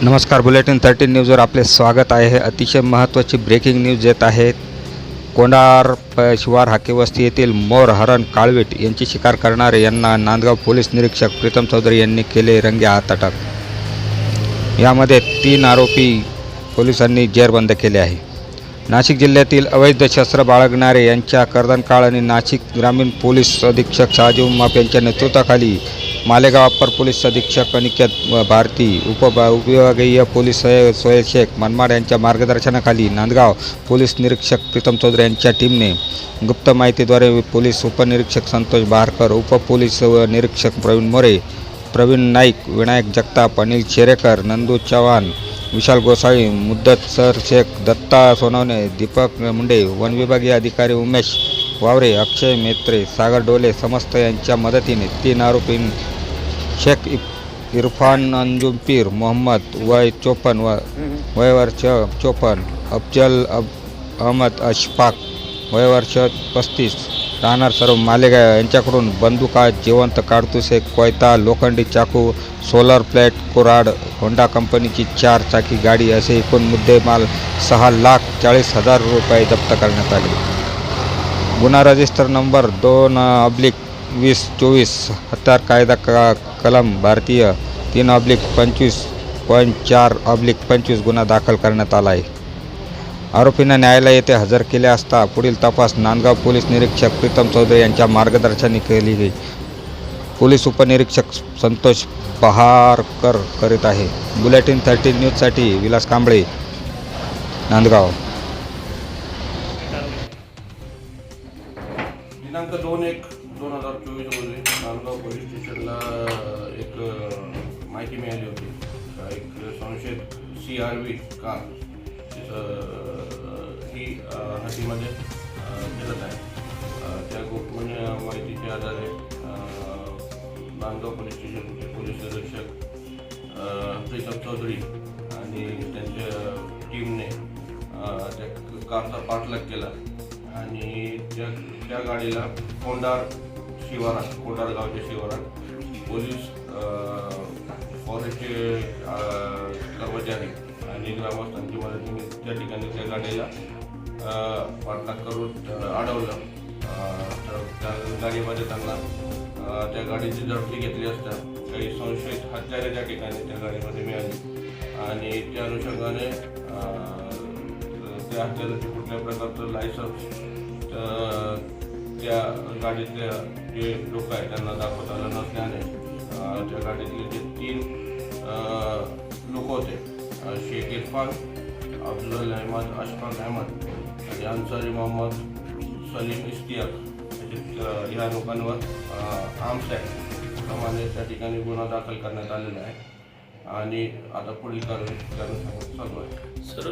नमस्कार, बुलेटिन 13 न्यूजवर आपले स्वागत आहे. अतिशय महत्त्वाची ब्रेकिंग न्यूज येत आहे. कोंढार शिवार हाकेवस्ती येथील मोर हरण काळवीट यांची शिकार करणारे यांना नांदगाव पोलीस निरीक्षक प्रीतम चौधरी यांनी केले रंगे हात अटक. यामध्ये 3 आरोपी पोलिसांनी जेरबंद केले आहे. नाशिक जिल्ह्यातील अवैध शस्त्र बाळगणारे यांच्या कर्दनकाळ आणि नाशिक ग्रामीण पोलीस अधीक्षक शहाजी उमाप यांच्या नेतृत्वाखाली मालेगाव अप्पर पोलीस अधीक्षक अनिकेत भारती, उपविभागीय पोलीस सोहेल शेख मनमाड यांच्या मार्गदर्शनाखाली नांदगाव पोलीस निरीक्षक प्रीतम चौधरी यांच्या टीमने गुप्त माहितीद्वारे पोलीस उपनिरीक्षक संतोष बहारकर, उपपोलीस निरीक्षक प्रवीण मोरे, प्रवीण नाईक, विनायक जगताप, अनिल शेरेकर, नंदू चव्हाण, विशाल गोसाळी, मुद्दत सर शेख, दत्ता सोनवणे, दीपक मुंडे, वनविभागीय अधिकारी उमेश वावरे, अक्षय मेत्रे, सागर डोले समस्त यांच्या मदतीने 3 आरोपी शेख इरफान अंजुमपीर मोहम्मद वय 54 वय वर्ष 54, अफजल अहमद अशफाक वय वर्ष 35 राहणार सर्व मालेगाव यांच्याकडून बंदुका, जिवंत काडतुसे, कोयता, लोखंडी चाकू, सोलर प्लेट, कुऱ्हाड, होंडा कंपनीची 4 चाकी गाडी असे एकूण मुद्देमाल 6,40,000 रुपये जप्त करण्यात आले. गुन्हा रजिस्टर नंबर 2/2024 हत्यार कायदा कलम भारतीय 3/25.4/25 गुन्हा दाखल करण्यात आला आहे. आरोपींना न्यायालय येथे हजर केले असता पुढील तपास नांदगाव पोलीस निरीक्षक प्रीतम चौधरी यांच्या मार्गदर्शनाने केली गई. पोलीस उपनिरीक्षक संतोष बहारकर करीत आहे. बुलेटिन 13 न्यूजसाठी विलास कांबळे, नांदगाव. दिनांक 2/1/2024 रोजी नांदगाव पोलीस स्टेशनला एक माहिती मिळाली होती. एक संशयित CRV कार ही हद्दीमध्ये फिरत आहे. त्या गुप्त माहितीच्या आधारे नांदगाव पोलीस स्टेशनचे पोलीस निरीक्षक प्रीतम चौधरी आणि त्यांच्या टीमने त्या कारचा पाठलाग केला आणि त्या गाडीला कोंढार गावच्या शिवारात पोलीस, फॉरेस्टचे कर्मचारी आणि ग्रामस्थांची मदतीने त्या ठिकाणी त्या गाडीला पाठलाग करून अडवलं. तर त्या गाडीमध्ये त्यांना त्या गाडीची झडती घेतली असता काही संशयित हत्यारे त्या ठिकाणी त्या गाडीमध्ये मिळाली आणि त्या अनुषंगाने त्या हत्याराचे कुठल्या प्रकारचं लायसन्स त्या गाडीतल्या जे लोक आहेत त्यांना दाखवता आलं नसल्याने त्या गाडीतले जे 3 लोक होते, शेख इरफान, अफजल अहमद अशफाक अहमद आणि अन्सारी मोहम्मद सलीम इश्तियाक ह्या लोकांवर आर्म्स ॲक्ट प्रमाणे त्या ठिकाणी गुन्हा दाखल करण्यात आलेला आहे आणि आता पुढील कारवाई चालू आहे. सर,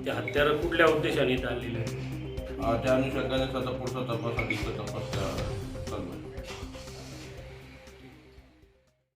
त्या हत्यारं कुठल्या उद्देशाने इथं आणलेले आहे? त्या अनुषंगाने आता पुढचा तपास